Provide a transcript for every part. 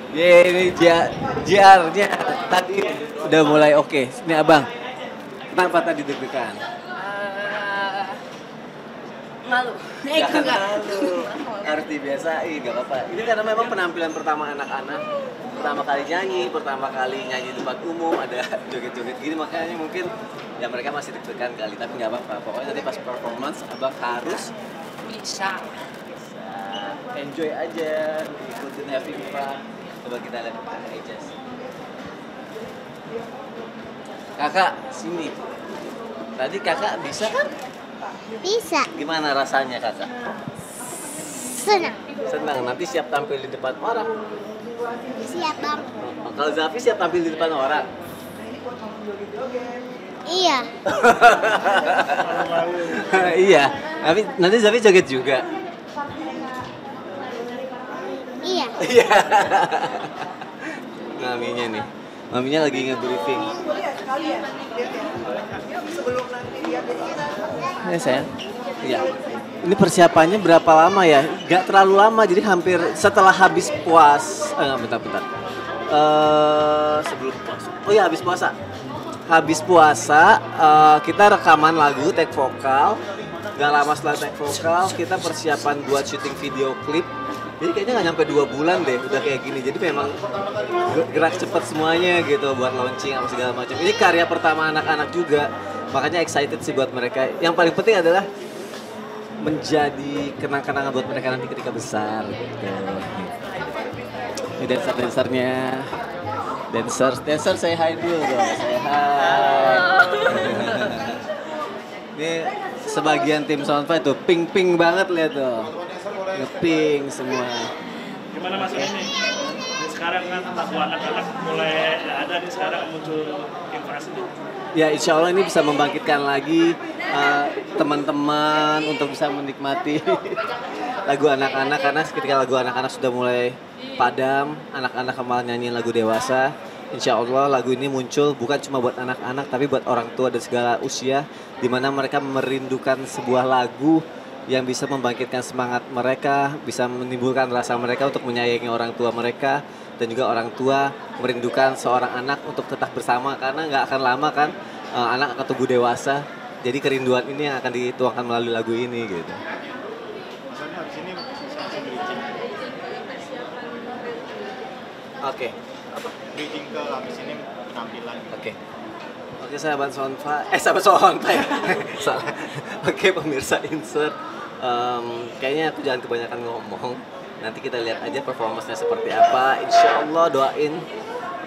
Ini JR-nya tadi udah mulai oke. Ini abang, kenapa tadi deg-degan? Malu. Jangan malu, harus dibiasain, gak apa-apa. Ini karena memang penampilan pertama anak-anak, pertama kali nyanyi di tempat umum, ada joget-joget gini, makanya mungkin ya mereka masih deg-degan kali, tapi nggak apa-apa. Pokoknya nanti pas performance abang harus Bisa. enjoy aja, ikutin having fun. Coba kita lihat kakak Ijaz. Kakak sini. Tadi kakak bisa kan? Bisa. Gimana rasanya kakak? Senang. Senang. Nanti siap tampil di depan orang. Siap bang. Kalau Zafi siap tampil di depan orang. Iya. Iya. Tapi nanti Zafi joget juga. Iya. Iya. Maminya nih. Maminya lagi nge-briefing. Ya sayang. Iya. Ini persiapannya berapa lama ya? Gak terlalu lama, jadi hampir setelah habis bentar. Sebelum puasa. Oh iya, habis puasa. Habis puasa, kita rekaman lagu, take vokal. Gak lama setelah take vokal, kita persiapan buat syuting video klip. Jadi kayaknya nggak nyampe 2 bulan deh udah kayak gini. Jadi memang gerak cepet semuanya gitu buat launching apa segala macam. Ini karya pertama anak-anak juga, makanya excited sih buat mereka. Yang paling penting adalah menjadi kenang-kenangan buat mereka nanti ketika besar gitu. Ini dancer-dancernya. Dancer say hi dulu dong, say hi. Ini sebagian tim Soundfly tuh pink banget lihat tuh. Ngeping semua. Gimana Mas ini? Sekarang kan lagu anak-anak mulai ada nih, sekarang muncul inflasi tuh. Ya insya Allah ini bisa membangkitkan lagi teman-teman untuk bisa menikmati lagu anak-anak, karena ketika lagu anak-anak sudah mulai padam, anak-anak kembali nyanyiin lagu dewasa. Insya Allah lagu ini muncul bukan cuma buat anak-anak tapi buat orang tua dan segala usia, di mana mereka merindukan sebuah lagu yang bisa membangkitkan semangat mereka, bisa menimbulkan rasa mereka untuk menyayangi orang tua mereka, dan juga orang tua merindukan seorang anak untuk tetap bersama, karena nggak akan lama kan anak akan tumbuh dewasa. Jadi kerinduan ini yang akan dituangkan melalui lagu ini gitu. Oke. Bridging ke habis ini penampilan. Oke, sahabat Soundfly. Salah. Oke, pemirsa insert. Kayaknya aku jangan kebanyakan ngomong. Nanti kita lihat aja performance-nya seperti apa. Insya Allah doain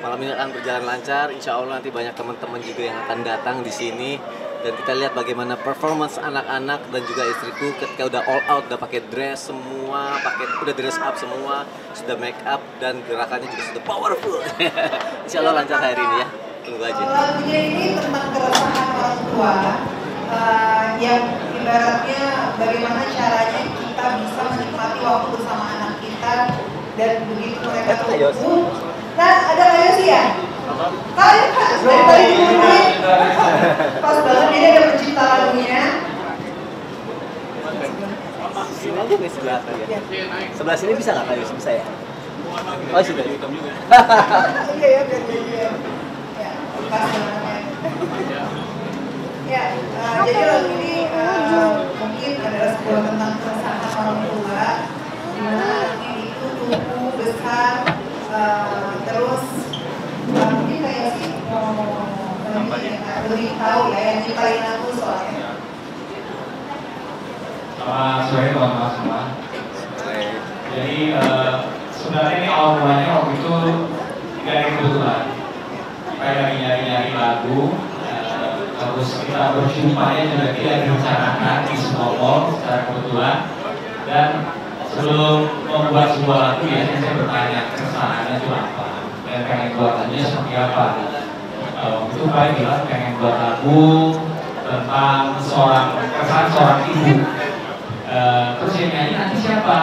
malam ini akan berjalan lancar. Insya Allah nanti banyak teman-teman juga yang akan datang di sini. Dan kita lihat bagaimana performance anak-anak dan juga istriku ketika udah all out, udah pakai dress semua, udah dress up semua, sudah make up dan gerakannya juga sudah powerful. Insya Allah lancar hari ini ya. Tunggu aja. Lagunya ini tentang keresahan orang tua. Yang ibaratnya bagaimana caranya kita bisa menikmati waktu bersama anak kita, dan begitu mereka tumbuh. Dan ada kayu sih ya? Kayu kan? Dari tadi dimulai. Pas banget, ini ada pencipta lagunya. Sini aja nih sebelah ya. Sebelah sini bisa nggak kayu? Bisa ya? Oh sudah. Iya ya, biar dia. Ya, pas banget. Ya, jadi lagu ini mungkin adalah sebuah tentang keresahan orang tua, di mana anaknya itu tumbuh besar, terus mungkin kayak sih lebih tahu ya yang nyiptain aku soalnya. Selamat sore teman-teman semua. Jadi sebenarnya ini awalnya waktu itu tidak ada kebetulan. Saya lagi nyari-nyari lagu. Terus kita berjumpanya juga tidak direncanakan di sebuah mall secara kebetulan. Dan sebelum membuat sebuah lagu ya, saya bertanya keresahannya itu apa dan pengen buat lagunya seperti apa. Waktu itu saya bilang pengen buat lagu tentang keresahan seorang ibu. Terus yang nyanyi nanti siapa?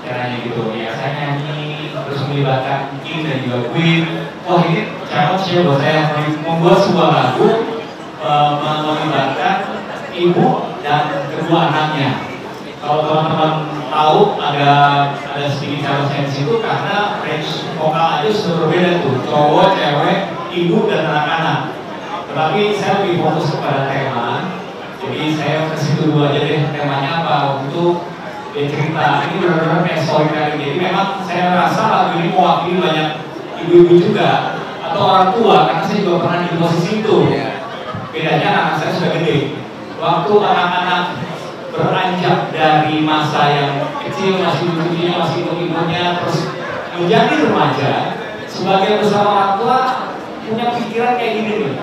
Caranya gitu ya, saya nyanyi terus melibatkan King dan juga Queen. Oh ini challenge ya buat saya membuat sebuah lagu melibatkan ibu dan kedua anaknya. Kalau teman-teman tahu ada sedikit challenge itu karena range vokal aja sudah berbeda tuh, cowok, cewek, ibu dan anak-anak. Tetapi saya lebih fokus kepada tema. Jadi saya kasih dulu aja deh temanya apa. Untuk cerita ini benar-benar kayak storytelling. Jadi memang saya rasa lagu ini mewakili banyak ibu-ibu juga atau orang tua, karena saya juga pernah di posisi itu. Bedanya anak saya sudah gede. Waktu anak-anak beranjak dari masa yang kecil, masih lucunya, masih ibu-ibunya, terus menjadi remaja, sebagai bersama orang tua punya pikiran kayak gini nih.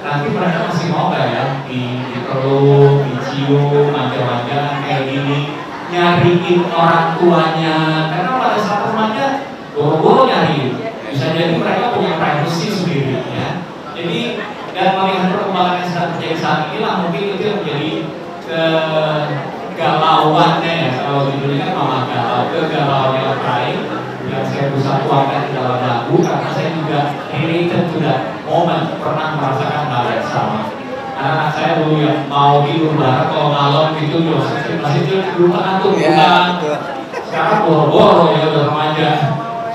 Nanti mereka masih mau nggak ya dipeluk, dicium, manja-manja kayak gini, nyariin orang tuanya, karena pada saat remaja boro-boro nyariin. Bisa jadi mereka punya privacy sendiri ya. Jadi dan melihat perkembangan yang sedang terjadi saat inilah mungkin itu yang menjadi kegalauannya ya, kalau judulnya kan Mama Galau, kegalauannya Otrai yang saya berusaha tuangkan di dalam lagu karena saya juga related to that moment, pernah merasakan hal yang sama. Anak saya dulu yang mau tidur bareng kalau malam gitu masih tidur ngantuk bukan. Sekarang boro-boro ya udah remaja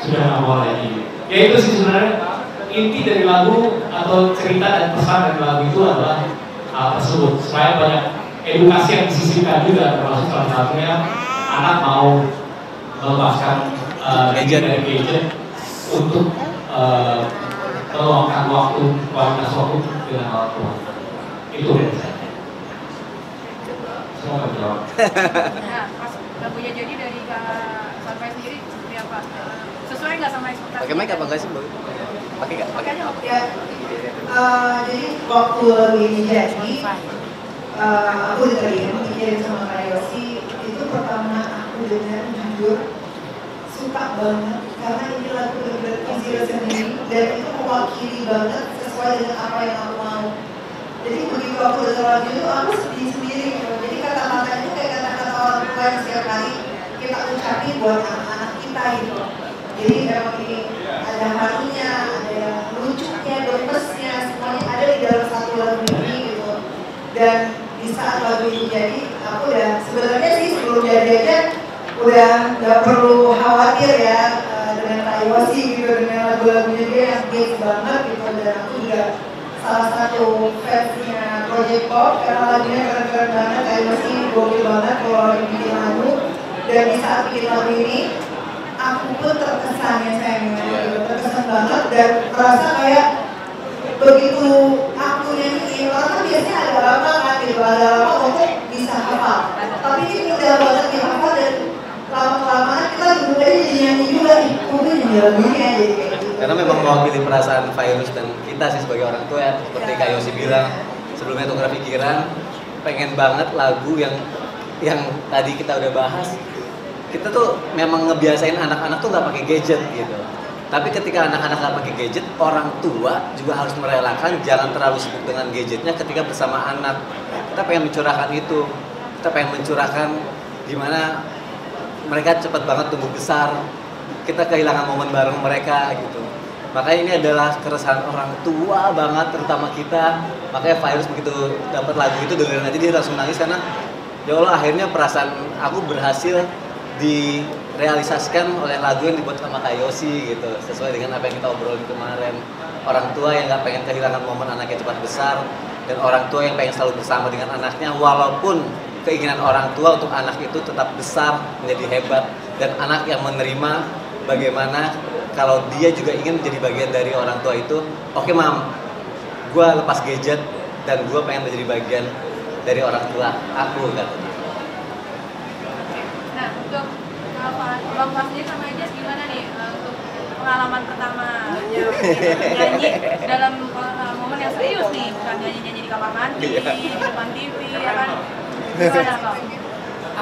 sudah nggak mau lagi. Ya itu sih sebenarnya inti dari lagu atau cerita dan pesan dari lagu itu adalah hal tersebut. Supaya banyak edukasi yang disisipkan juga, termasuk salah satunya anak mau melepaskan dari gadget untuk meluangkan kualitas waktu dengan orang tua. Itu dari saya. Semua menjawab. Nah, pas lagunya jadi dari Kak Sarfai sendiri seperti apa? Sesuai nggak sama ekspektasi? Pakai mic apa enggak sih, Bang? Pakai nggak? Pakai aja. Ya, jadi waktu lagu ini jadi, aku dikirim sama Kak Yosi. Itu pertama aku dengar jujur suka banget karena ini lagu benar-benar easy listening dan itu mewakili banget sesuai dengan apa yang aku mau. Jadi begitu aku dengar lagu itu aku sedih sendiri gitu. Jadi kata-katanya itu kayak kata-kata orang tua yang setiap kali kita ucapin buat anak-anak kita gitu. Jadi memang ini ada harunya, ada yang lucunya, gemesnya, semuanya ada di dalam satu lagu ini gitu. Dan di saat lagu ini jadi, aku udah sebenarnya sih sebelum jadi aja udah nggak perlu khawatir ya dengan Kak Yosi gitu, dengan lagu-lagunya dia yang hits banget gitu. Dan aku juga salah satu fansnya Project Pop karena lagunya keren-keren banget. Kak Yosi gokil banget kalau lagi bikin lagu. Dan di saat bikin lagu ini aku pun terkesan ya sayangnya gitu, terkesan banget dan merasa kayak begitu aku nyanyiin, orang kan biasanya agak lama kan gitu, agak lama untuk bisa hafal, tapi ini mudah banget dihafal dan lama-kelamaan kita juga jadi nyanyi juga nih, mungkin nyanyi lagunya aja kayak gitu. Karena memang mewakili perasaan Virus dan kita sih sebagai orang tua ya, seperti Kak Yosi bilang sebelumnya tukar pikiran, pengen banget lagu yang tadi kita udah bahas. Kita tuh memang ngebiasain anak-anak tuh nggak pakai gadget gitu. Tapi ketika anak-anak nggak pakai gadget, orang tua juga harus merelakan jangan terlalu sibuk dengan gadgetnya ketika bersama anak. Kita pengen mencurahkan itu. Kita pengen mencurahkan gimana mereka cepat banget tumbuh besar. Kita kehilangan momen bareng mereka gitu. Makanya ini adalah keresahan orang tua banget, terutama kita. Makanya Virus begitu dapat lagu itu dengerin aja dia langsung nangis karena ya Allah akhirnya perasaan aku berhasil direalisasikan oleh lagu yang dibuat sama Kak Yosi gitu, sesuai dengan apa yang kita obrolin kemarin. Orang tua yang nggak pengen kehilangan momen anaknya cepat besar, dan orang tua yang pengen selalu bersama dengan anaknya walaupun keinginan orang tua untuk anak itu tetap besar, menjadi hebat, dan anak yang menerima bagaimana kalau dia juga ingin menjadi bagian dari orang tua itu. Oke mam, gue lepas gadget dan gue pengen menjadi bagian dari orang tua aku katanya. Nah, untuk Bang Fasli sama Ijaz gimana nih untuk pengalaman pertama nyanyi dalam momen yang serius nih, bukan nyanyi-nyanyi di kamar mandi, di depan TV, ya kan? Gimana Bang?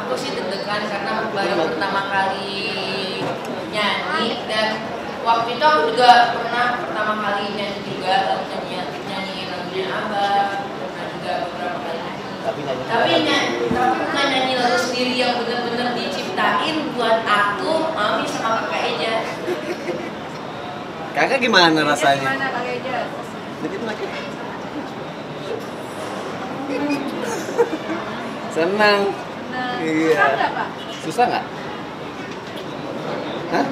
Aku sih deg-degan karena baru pertama kali nyanyi dan waktu itu aku juga pernah pertama kali nyanyi juga nyanyiin lagunya Abah, pernah juga beberapa kali nyanyi. Tapi bukan nyanyi lagu sendiri yang benar-benar diciptain buat aku, Mami sama Kakak Eja. Kakak gimana rasanya? Gimana Kak Eja? Dikit lagi. Senang. Iya. Susah nggak Pak? Susah nggak? Hah?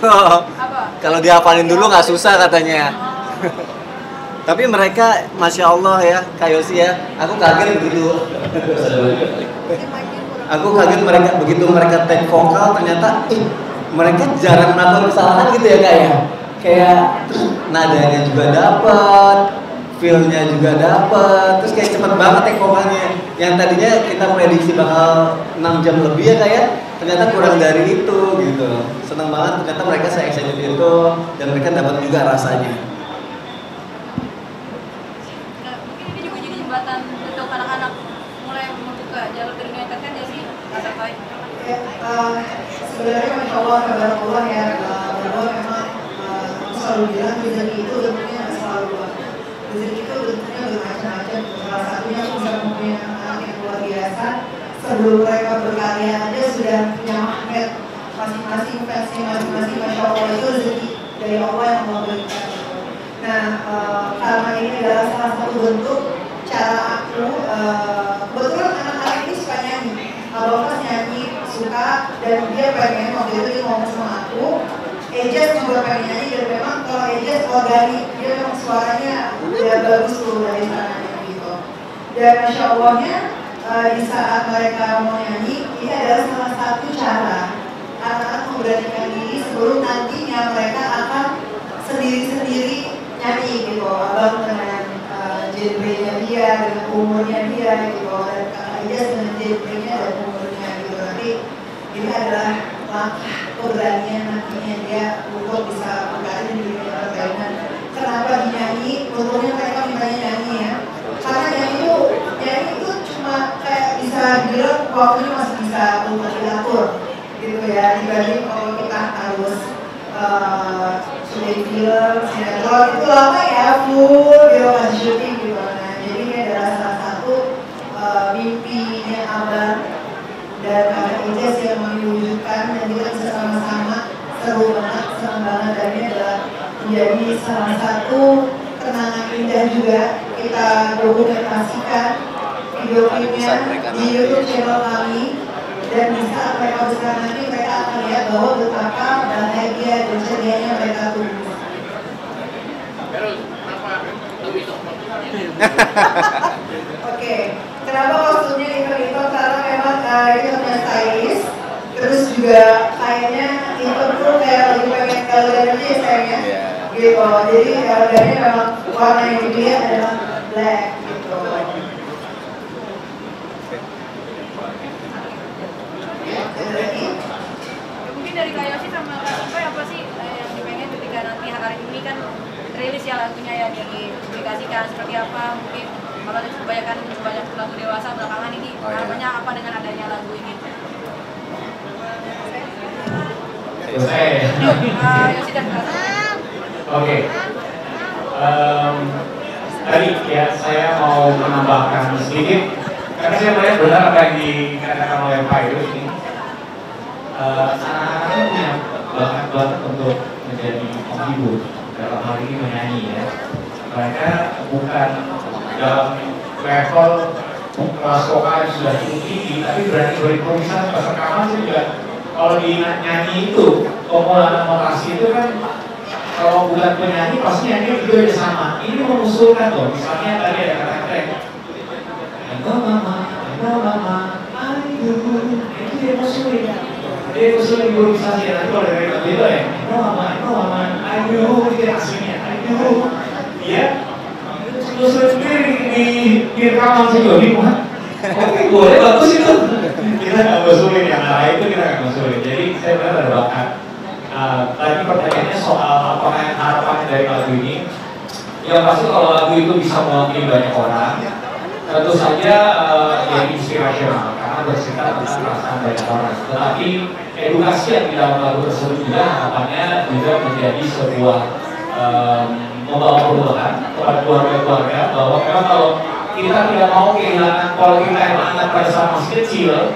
Apa? Kalau dihafalin dulu nggak susah katanya. Tapi mereka, masya Allah ya, Kak Yosi ya, aku kaget begitu. Aku kaget mereka begitu mereka take vokal ternyata, mereka jarang melakukan kesalahan gitu ya Kak ya. Kayak terus nadanya juga dapat, feel-nya juga dapat, terus kayak cepet banget take vokalnya. Yang tadinya kita prediksi bakal 6 jam lebih ya Kak ya, ternyata kurang dari itu gitu. Seneng banget ternyata mereka se-excited itu dan mereka dapat juga rasanya. Mungkin ini juga jadi jembatan untuk anak-anak mulai membuka jalur ke dunia entertain ya sih, Kak Sakai? Ya, sebenarnya Masya Allah, Tabarakallah ya, bahwa memang selalu bilang rezeki itu bentuknya nggak selalu dua. Rezeki itu bentuknya bermacam-macam. Salah satunya aku bisa mempunyai anak yang luar biasa. Sebelum mereka berkarya aja sudah punya magnet masing-masing, fansnya masing-masing. Masya Allah itu rezeki dari Allah yang Allah berikan. Nah, karena ini adalah salah satu bentuk cara aku, kebetulan anak-anak ini suka nyanyi. Bapak nyanyi, suka, dan dia pengen waktu itu dia ngomong sama aku. Ejas juga pengen nyanyi, dan memang kalau Ejas organik, dia memang suaranya udah bagus tuh dari sananya gitu. Dan Masya Allahnya, di saat mereka mau nyanyi, ini adalah salah satu cara anak-anak memberanikan diri sebelum nantinya mereka akan sendiri-sendiri nyanyi gitu. Abang dengan genre-nya dia, dengan umurnya dia gitu, dan kakak Ejas dengan genre-nya dan umurnya gitu. Nanti ini adalah langkah keberanian nantinya dia untuk bisa berkarya di dunia entertainment. Kenapa dinyanyi? Untungnya mereka mintanya nyanyi ya. Karena nyanyi itu cuma kayak bisa bilang waktunya masih bisa untuk diatur gitu ya. Dibanding kalau kita harus syuting film, sinetron itu lama ya, full gitu masih syuting gitu. Nah jadi ini adalah salah satu mimpinya Abang dan Kakak Ejas yang mewujudkan, dan kita bisa sama-sama seru banget, senang banget, dan ini adalah menjadi salah satu kenangan indah juga. Kita dokumentasikan video klipnya di YouTube channel kami, dan di saat mereka besar nanti mereka akan lihat bahwa betapa bahagia dan cerianya mereka tumbuh. Oke, kenapa kostumnya hitam-hitam? Karena memang itu punya stylist. Terus juga kayaknya hitam tuh kayak lagi pengen elegan aja ya sayangnya. Gitu, jadi elegannya memang warna yang dipilih adalah black gitu. Ada lagi? Mungkin dari Kak Yosi sama Kak Sakai apa sih yang dipengen ketika nanti hari ini kan rilis ya lagunya ya dipublikasikan seperti apa? Mungkin kalau kebanyakan lagu dewasa belakangan ini harapannya apa dengan adanya lagu ini? Yosi dan Kak Sakai. Oke. Tadi ya saya mau menambahkan sedikit karena saya melihat benar apa yang dikatakan oleh Pak Yus ini. Anak-anak punya bakat untuk menjadi penghibur, dalam hal ini menyanyi ya. Mereka bukan dalam level kelas vokal yang sudah cukup tinggi, tapi berani berimprovisasi pas rekaman juga. Kalau di nyanyi itu, komponen notasi itu kan kalau bukan penyanyi pasti nyanyi itu aja sama. Ini mengusulkan loh, misalnya tadi ada kata-kata I know mama, I do. Itu dia ngusulin. Dia ngusulin improvisasi, nanti kalau dari lagu itu ya I know mama, I do. Itu aslinya, I do. Dia ngusulin sendiri di rekaman juga, bingung. Oke, boleh, bagus itu. Kita nggak ngusulin, yang lain itu kita nggak ngusulin. Jadi saya benar ada bakat. Tadi pertanyaannya soal apa yang harapannya dari lagu ini. Yang pasti kalau lagu itu bisa mewakili banyak orang, tentu saja jadi inspirasional karena bercerita tentang perasaan banyak orang. Tetapi edukasi yang di dalam lagu tersebut juga harapannya juga menjadi sebuah membawa perubahan kepada keluarga-keluarga bahwa memang kalau kita tidak mau kehilangan pola kita yang ingat pada saat masih kecil,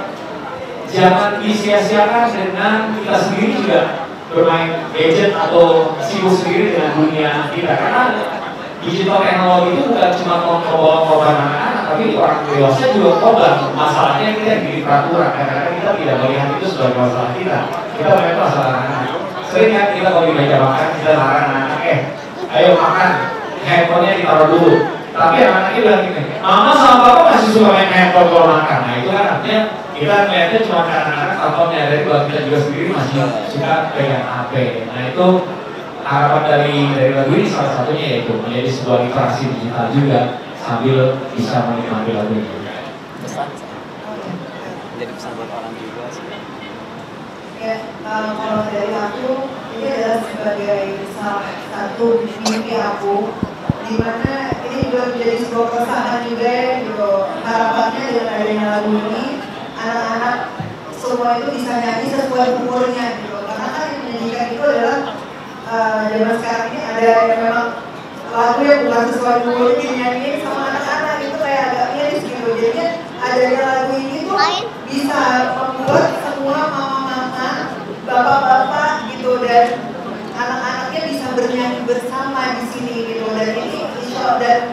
jangan disia-siakan dengan kita sendiri juga bermain gadget atau sibuk sendiri dengan dunia kita, karena digital teknologi itu bukan cuma korban anak-anak, tapi orang dewasa juga korban. Masalahnya kita yang bikin peraturan, karena kita tidak melihat itu sebagai masalah kita. Kita melihat masalah anak-anak. Sering kan kita kalau di meja makan kita larang anak-anak, ayo makan, handphonenya ditaruh dulu. Tapi anak-anaknya bilang gini, mama sama papa masih suka main handphone kalau makan. Nah itu kan artinya kita melihatnya cuma karena anak-anak tanpa menyadari bahwa kita juga sendiri masih suka pegang HP. Nah itu harapan dari lagu ini salah satunya yaitu menjadi sebuah literasi digital juga sambil bisa menikmati lagu ini. Pesan, jadi pesan buat orang juga sih. Ya, kalau dari aku ini adalah sebagai salah satu mimpi aku, di mana ini juga menjadi sebuah keresahan juga gitu. Harapannya dengan adanya lagu ini, anak-anak semua itu bisa nyanyi sesuai umurnya gitu. Karena kan yang menyanyikan itu adalah zaman sekarang ini ada yang memang lagu yang bukan sesuai umur dinyanyiin sama anak-anak itu kayak agak miris gitu. Jadi adanya lagu ini tuh bisa membuat semua mama-mama, bapak-bapak gitu dan anak-anaknya bisa bernyanyi bersama di sini gitu. Dan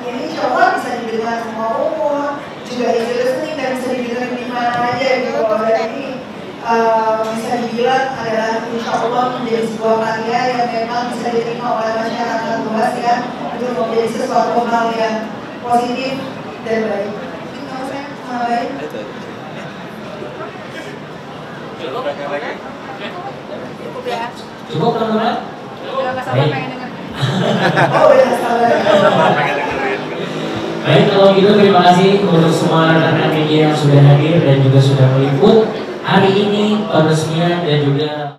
ini insya Allah bisa didengar semua umur, juga easy listening dan bisa didengar di mana aja gitu. Dan ini bisa dibilang adalah insya Allah menjadi sebuah karya yang memang bisa diterima oleh masyarakat luas ya, itu menjadi sesuatu hal yang positif dan baik. Kalau saya baik. Cukup ya. Cukup teman-teman? Udah nggak sabar pengen denger. Oh udah sabar. Baik, kalau gitu terima kasih untuk semua rekan-rekan media yang sudah hadir dan juga sudah meliput hari ini peresmian dan juga